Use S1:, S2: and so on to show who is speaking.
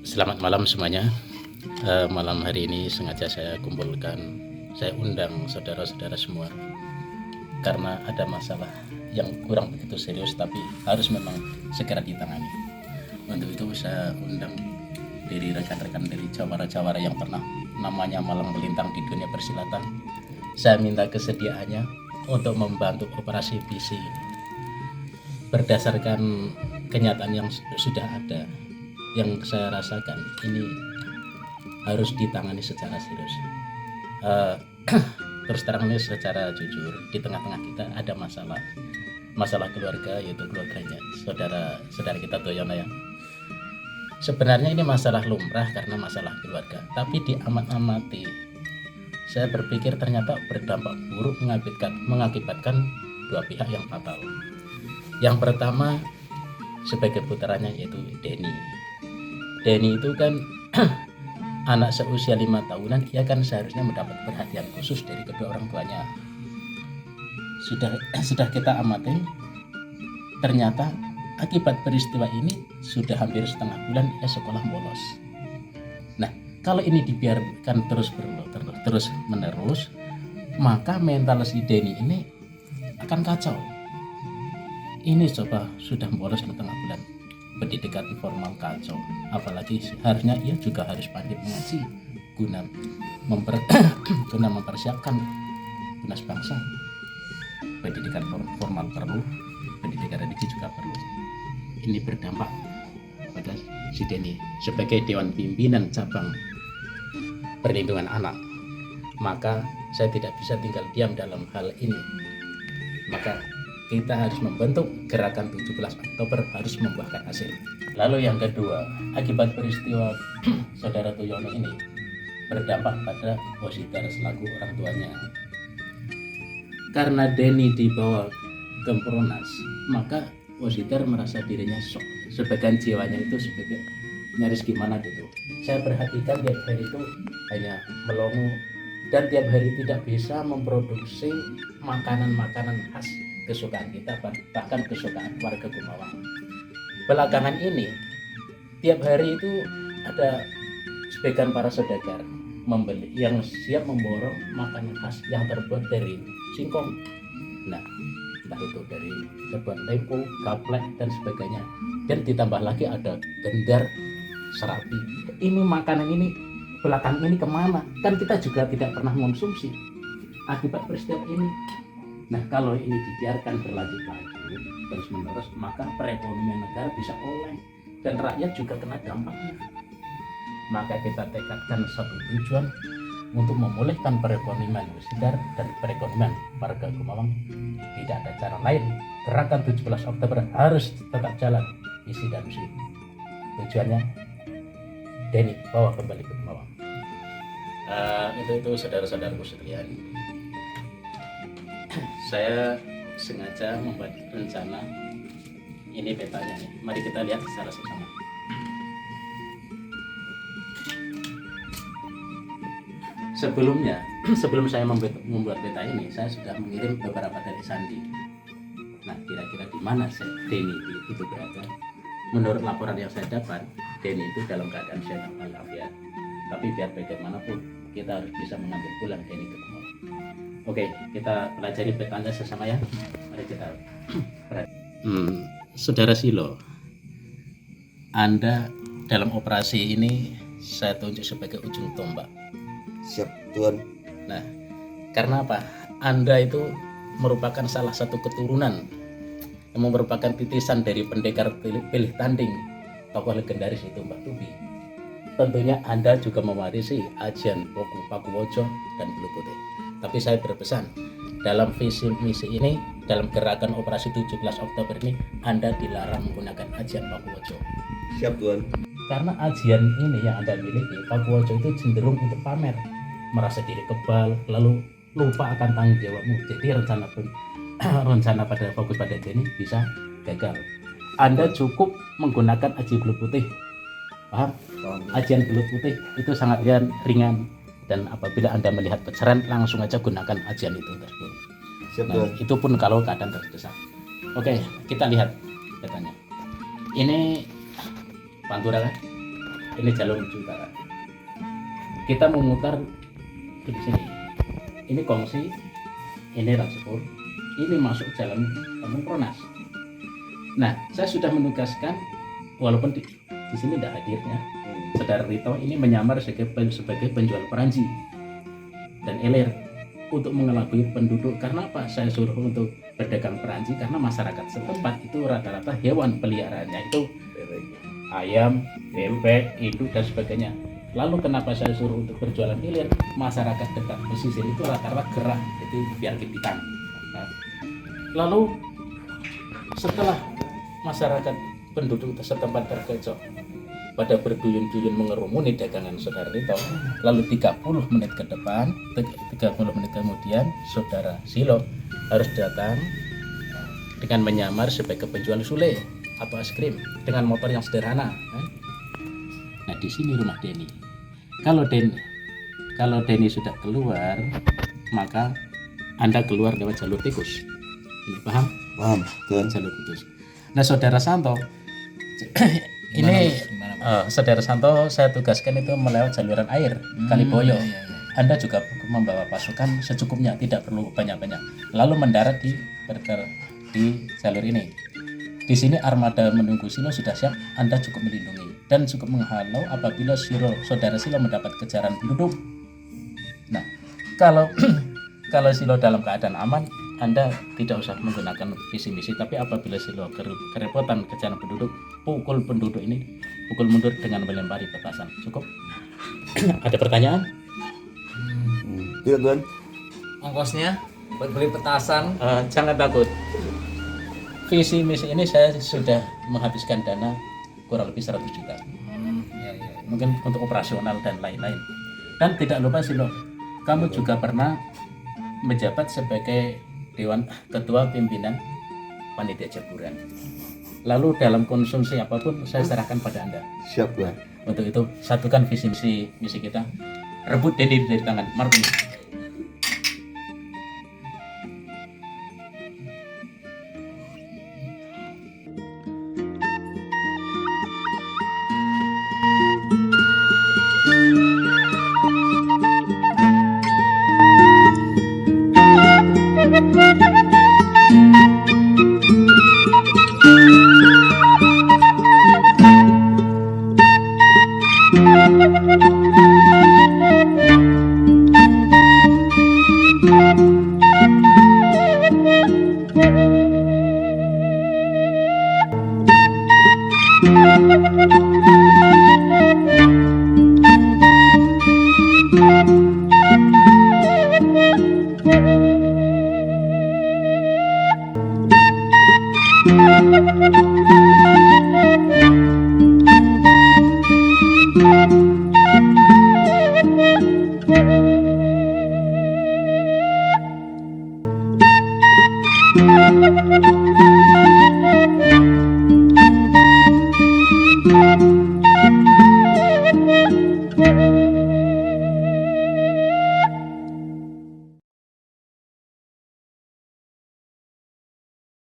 S1: Selamat malam semuanya. Malam hari ini sengaja saya kumpulkan, saya undang saudara-saudara semua karena ada masalah yang kurang begitu serius tapi harus memang segera ditangani. Untuk itu saya undang dari rekan-rekan dari jawara-jawara yang pernah namanya malang melintang di dunia persilatan. Saya minta kesediaannya untuk membantu operasi PC ini berdasarkan kenyataan yang sudah ada. Yang saya rasakan ini harus ditangani secara serius. Terus terang ini secara jujur, di tengah-tengah kita ada masalah keluarga, yaitu keluarganya saudara kita Toyono ya. Sebenarnya ini masalah lumrah karena masalah keluarga, tapi diamat-amati saya berpikir ternyata berdampak buruk, mengakibatkan dua pihak yang fatal. Yang pertama sebagai putranya yaitu Denny itu kan anak seusia 5 tahunan, ia kan seharusnya mendapat perhatian khusus dari kedua orang tuanya. Sudah kita amati, ternyata akibat peristiwa ini sudah hampir setengah bulan ia sekolah bolos. Nah, kalau ini dibiarkan terus menerus, maka mental si Denny ini akan kacau. Ini coba sudah bolos setengah bulan, pendidikan formal kacau, apalagi harusnya ia juga harus pandai mengaji guna mempersiapkan tunas bangsa. Pendidikan formal perlu, pendidikan religi juga perlu. Ini berdampak pada si Denny sebagai Dewan Pimpinan Cabang Perlindungan Anak. Maka saya tidak bisa tinggal diam dalam hal ini. Maka kita harus membentuk gerakan 17 Oktober harus membuahkan hasil. Lalu yang kedua, akibat peristiwa saudara Toyono ini berdampak pada Wositar selaku orang tuanya. Karena Denny dibawa ke Pronas, maka Wositar merasa dirinya shock. Sebagian jiwanya itu sebagai nyaris gimana gitu. Saya perhatikan tiap hari itu hanya melongo dan tiap hari tidak bisa memproduksi makanan-makanan khas kesukaan kita, bahkan kesukaan warga Gumawang. Belakangan ini tiap hari itu ada sebagian para saudagar membeli yang siap memborong makanan khas yang terbuat dari singkong. Nah, entah itu dari terbuat lempo, gaplek dan sebagainya. Dan ditambah lagi ada gendar, serabi. Ini makanan ini belakangan ini kemana? Kan kita juga tidak pernah mengonsumsi akibat peristiwa ini. Nah, kalau ini dibiarkan berlanjut terus menerus, maka perekonomian negara bisa oleng dan rakyat juga kena dampaknya. Maka kita tekadkan satu tujuan untuk memulihkan perekonomian Wositar dan perekonomian warga Gumawang. Tidak ada cara lain. Gerakan 17 Oktober harus tetap jalan, visi dan misi. Tujuannya Denny bawa kembali ke Gumawang. Itu saudara-saudaraku sekalian. Saya sengaja membuat rencana ini petanya nih. Mari kita lihat secara bersama. Sebelum saya membuat peta ini, saya sudah mengirim beberapa dari sandi. Nah, kira-kira di mana Denny itu berada? Menurut laporan yang saya dapat, Denny itu dalam keadaan sehat walafiat. Tapi biar bagaimanapun, kita harus bisa mengambil pulang Denny ke Gumawang. Oke, kita pelajari petanya sesama ya. Mari kita Saudara Silo, Anda dalam operasi ini saya tunjuk sebagai ujung tombak.
S2: Siap, Tuan.
S1: Nah, karena apa? Anda itu merupakan salah satu keturunan yang merupakan titisan dari pendekar pilih tanding tokoh legendaris itu Mbah Tubi. Tentunya Anda juga mewarisi ajian Pakuwojo dan Bulu Putih. Tapi saya berpesan, dalam visi misi ini, dalam gerakan operasi 17 Oktober ini, Anda dilarang menggunakan ajian Pakuwojo.
S2: Siap, Tuan.
S1: Karena ajian ini yang Anda miliki, Pakuwojo itu cenderung untuk pamer, merasa diri kebal, lalu lupa akan tanggung jawabmu. Jadi rencana pada fokus pada Denny bisa gagal. Anda cukup menggunakan ajian Bulu Putih. Paham? Ajian Bulu Putih itu sangat ringan. Dan apabila Anda melihat pencerahan, langsung aja gunakan ajian itu tersebut. Nah, itu pun kalau keadaan terdesak. Oke, kita lihat petanya. Ini Pantura kan? Ini jalur menuju utara. Kita memutar di sini. Ini kongsi, ini Rangsepur, ini masuk jalan Kampung Pronas. Nah, saya sudah menugaskan, walaupun di sini tidak hadirnya, Saudara Rito ini menyamar sebagai penjual peranji dan eler untuk mengelabui penduduk. Karena apa? Saya suruh untuk berdagang peranji karena masyarakat setempat itu rata-rata hewan peliharaannya itu ayam, bebek, induk dan sebagainya. Lalu kenapa saya suruh untuk berjualan ilir? Masyarakat dekat pesisir itu rata-rata gerah, itu biar kepitan. Nah, lalu setelah masyarakat penduduk setempat terkecoh pada berduyun-duyun mengerumuni dagangan Saudara Rito, lalu 30 menit ke depan, 30 menit kemudian Saudara Silo harus datang dengan menyamar sebagai penjual sule atau es krim dengan motor yang sederhana. Nah, di sini rumah Denny. Kalau Denny sudah keluar, maka Anda keluar lewat jalur tikus. Ini paham?
S2: Paham, Tuan.
S1: Jalur tikus. Nah, Saudara Santo, ini Saudara Santo saya tugaskan itu melewat saluran air Kaliboyo. Anda juga membawa pasukan secukupnya, tidak perlu banyak-banyak. Lalu mendarat di jalur ini. Di sini armada menunggu Silo sudah siap. Anda cukup melindungi dan cukup menghalau apabila Saudara Silo mendapat kejaran penduduk. Nah, kalau Silo dalam keadaan aman, Anda tidak usah menggunakan visi misi. Tapi apabila Silo kerepotan kejaran penduduk, pukul penduduk ini, pukul mundur dengan melempari petasan. Cukup? Ada pertanyaan?
S2: Tidak, Tuan.
S3: Ongkosnya buat beli petasan.
S1: Jangan takut. Visi misi ini saya sudah menghabiskan dana kurang lebih 100 juta. Mungkin untuk operasional dan lain-lain. Dan tidak lupa Silo, kamu juga pernah menjabat sebagai ketua pimpinan panitia jaburan. Lalu dalam konsumsi apapun saya serahkan pada Anda.
S2: Siap, Tuan.
S1: Untuk itu satukan visi misi kita. Rebut Denny dari tangan Marvin.